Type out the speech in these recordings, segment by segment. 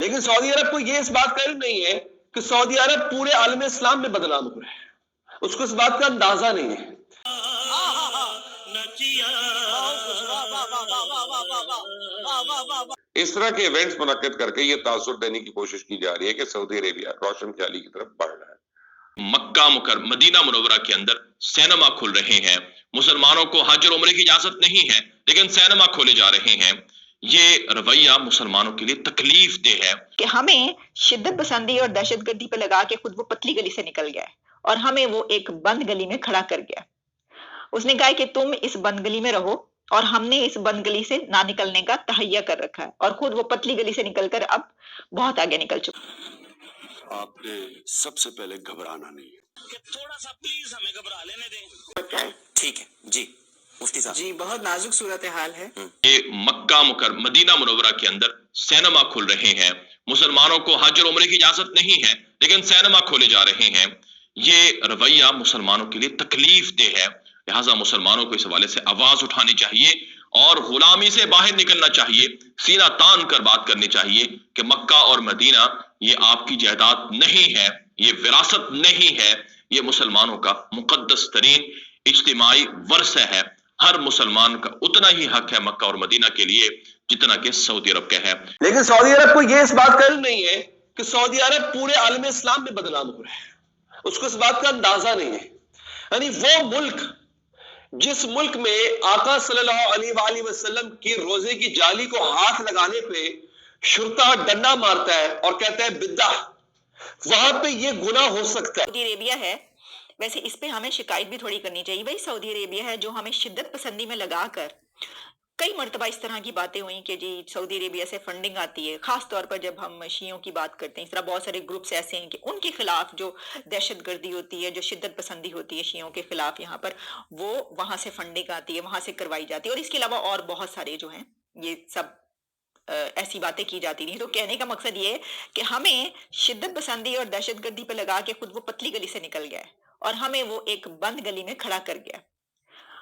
لیکن سعودی عرب کو یہ اس بات کا علم نہیں ہے کہ سعودی عرب پورے عالم اسلام میں بدنام ہو رہا ہے، اس کو اس بات کا اندازہ نہیں ہے۔ اس طرح کے ایونٹس منعقد کر کے یہ تاثر دینے کی کوشش کی جا رہی ہے کہ سعودی عربیہ روشن خیالی کی طرف بڑھ رہا ہے۔ مکہ مدینہ منورہ کے اندر سینما کھل رہے ہیں، مسلمانوں کو حج اور عمرے کی اجازت نہیں ہے لیکن سینما کھولے جا رہے ہیں۔ یہ رویہ مسلمانوں کے لیے تکلیف دہ ہے کہ ہمیں شدت پسندی اور دہشت گردی پہ لگا کے خود وہ پتلی گلی سے نکل گیا ہے اور ہمیں وہ ایک بند گلی میں کھڑا کر گیا۔ اس نے کہا کہ تم اس بند گلی میں رہو اور ہم نے اس بند گلی سے نہ نکلنے کا تہیہ کر رکھا ہے اور خود وہ پتلی گلی سے نکل کر اب بہت آگے نکل چکا۔ آپ نے سب سے پہلے گھبرانا نہیں ہے کہ تھوڑا سا پلیز ہمیں گھبرا لینے دیں۔ ٹھیک ہے جی مفتی صاحب جی بہت نازک صورتحال ہے۔ یہ مکہ مدینہ منورہ کے اندر سینما کھل رہے ہیں، مسلمانوں کو حج اور عمرے کی اجازت نہیں ہے لیکن سینما کھولے جا رہے ہیں۔ یہ رویہ مسلمانوں کے لیے تکلیف دہ ہے، لہٰذا مسلمانوں کو اس حوالے سے آواز اٹھانی چاہیے اور غلامی سے باہر نکلنا چاہیے، سینہ تان کر بات کرنی چاہیے کہ مکہ اور مدینہ یہ آپ کی جائیداد نہیں ہے، یہ وراثت نہیں ہے، یہ مسلمانوں کا مقدس ترین اجتماعی ورثہ ہے۔ ہر مسلمان کا اتنا ہی حق ہے مکہ اور مدینہ کے لیے جتنا کہ سعودی عرب کا ہے۔ لیکن سعودی عرب کو یہ اس بات کا علم نہیں ہے کہ سعودی عرب پورے عالم اسلام میں بدنام ہو رہا ہے، اس کو اس بات کا اندازہ نہیں ہے۔ یعنی وہ ملک جس ملک میں آقا صلی اللہ علیہ وآلہ وسلم کی روزے کی جالی کو ہاتھ لگانے پہ شرطہ ڈنڈا مارتا ہے اور کہتا ہے بدعہ، وہاں پہ یہ گناہ ہو سکتا ہے۔ سعودی عربیہ ہے، ویسے اس پہ ہمیں شکایت بھی تھوڑی کرنی چاہیے۔ بھائی سعودی عربیہ ہے جو ہمیں شدت پسندی میں لگا کر کئی مرتبہ اس طرح کی باتیں ہوئیں کہ جی سعودی عربیہ سے فنڈنگ آتی ہے، خاص طور پر جب ہم شیعوں کی بات کرتے ہیں۔ اس طرح بہت سارے گروپس ایسے ہیں کہ ان کے خلاف جو دہشت گردی ہوتی ہے، جو شدت پسندی ہوتی ہے شیعوں کے خلاف یہاں پر، وہ وہاں سے فنڈنگ آتی ہے، وہاں سے کروائی جاتی ہے، اور اس کے علاوہ اور بہت سارے جو ہیں یہ سب ایسی باتیں کی جاتی نہیں۔ تو کہنے کا مقصد یہ ہے کہ ہمیں شدت پسندی اور دہشت گردی پہ لگا کے خود وہ پتلی گلی سے نکل گیا ہے اور ہمیں وہ ایک بند گلی میں کھڑا کر گیا۔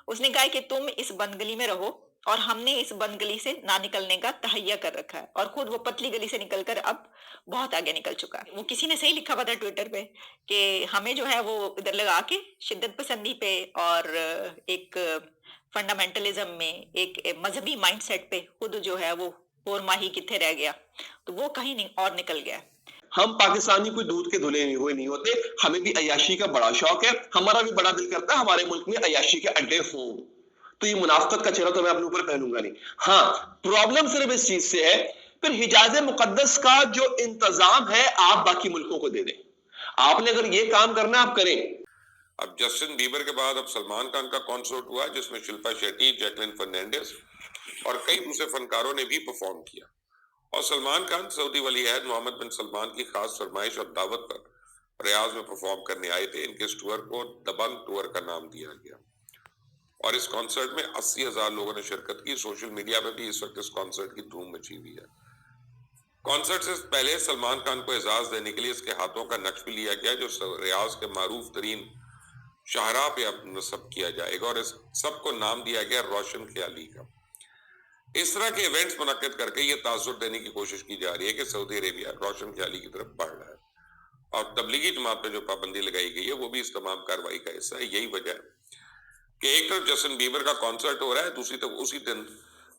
اس نے کہا کہ تم اس بند گلی میں رہو اور ہم نے اس بند گلی سے نہ نکلنے کا تہیہ کر رکھا ہے اور خود وہ پتلی گلی سے نکل کر اب بہت آگے نکل چکا ہے۔ وہ کسی نے صحیح لکھا ہوا تھا ٹویٹر پہ کہ ہمیں جو ہے وہ ادھر لگا کے شدت پسندی پہ اور ایک فنڈامنٹلزم میں ایک مذہبی مائنڈ سیٹ پہ خود جو ہے وہ اور ماہی کتنے رہ گیا، تو وہ کہیں نہیں اور نکل گیا۔ ہم پاکستانی کوئی دودھ کے دھلے ہوئے نہیں ہوتے، ہمیں بھی عیاشی کا بڑا شوق ہے، ہمارا بھی بڑا دل کرتا ہے ہمارے ملک میں عیاشی کے اڈے ہوں، تو یہ منافقت کا چہرہ تو میں اپنے اوپر پہنوں گا نہیں۔ ہاں پرابلم صرف اس چیز سے ہے، پھر حجاز مقدس کا جو انتظام ہے آپ باقی ملکوں کو دے دیں، آپ نے اگر یہ کام کرنا آپ کریں۔ اب جسٹن بیبر کے بعد اب سلمان خان کا کانسرٹ ہوا جس میں شلپا شیٹی، جیکلین فرنینڈس اور کئی دوسرے فنکاروں نے بھی پرفارم کیا، اور سلمان خان سعودی ولی عہد محمد بن سلمان کی خاص فرمائش اور دعوت پر ریاض میں پرفارم کرنے آئے تھے۔ ان کے اس ٹور کو دبنگ ٹور کا نام دیا گیا اور اس کانسرٹ میں 80,000 لوگوں نے شرکت کی۔ سوشل میڈیا پہ بھی اس وقت اس کانسرٹ کی دھوم مچی ہوئی ہے۔ کانسرٹ سے پہلے سلمان خان کو اعزاز دینے کے لیے اس کے ہاتھوں کا نقش بھی لیا گیا جو ریاض کے معروف ترین شاہراہ پہ اب نصب کیا جائے گا، اور اس سب کو نام دیا گیا روشن خیالی کا۔ اس طرح کے ایونٹس منعقد کر کے یہ تاثر دینے کی کوشش کی جا رہی ہے کہ سعودی عربیہ روشن خیالی کی طرف بڑھ رہا ہے، اور تبلیغی جماعت پہ جو پابندی لگائی گئی ہے وہ بھی اس تمام کارروائی کا حصہ ہے۔ یہی وجہ ہے کہ ایک طرف جسٹن بیبر کا کانسرٹ ہو رہا ہے، دوسری طرف اسی دن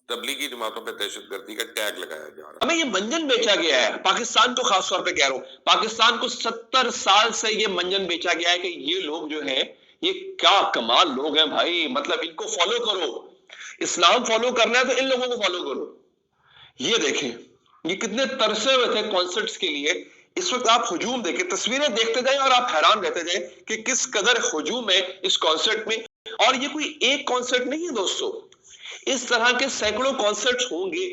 تبلیغی جماعتوں پہ دہشت گردی کا ٹیگ لگایا جا رہا ہے۔ ہمیں یہ منجن بیچا گیا ہے، پاکستان کو خاص طور پہ کہہ رہا ہوں، پاکستان کو 70 سال سے یہ منجن بیچا گیا ہے کہ یہ لوگ جو ہیں یہ کیا کمال لوگ ہیں بھائی، مطلب ان کو فالو کرو، اسلام فالو کرنا ہے تو ان لوگوں کو فالو کرو۔ یہ دیکھیں یہ کتنے ترسے ہوئے تھے کانسرٹس کے لیے، اس وقت آپ ہجوم دیکھیں، تصویریں دیکھتے جائیں اور آپ حیران رہتے جائیں کہ کس قدر ہجوم ہے اس کانسرٹ میں۔ اور یہ کوئی ایک کانسرٹ نہیں ہے دوستو، اس طرح کے سینکڑوں کانسرٹ ہوں گے۔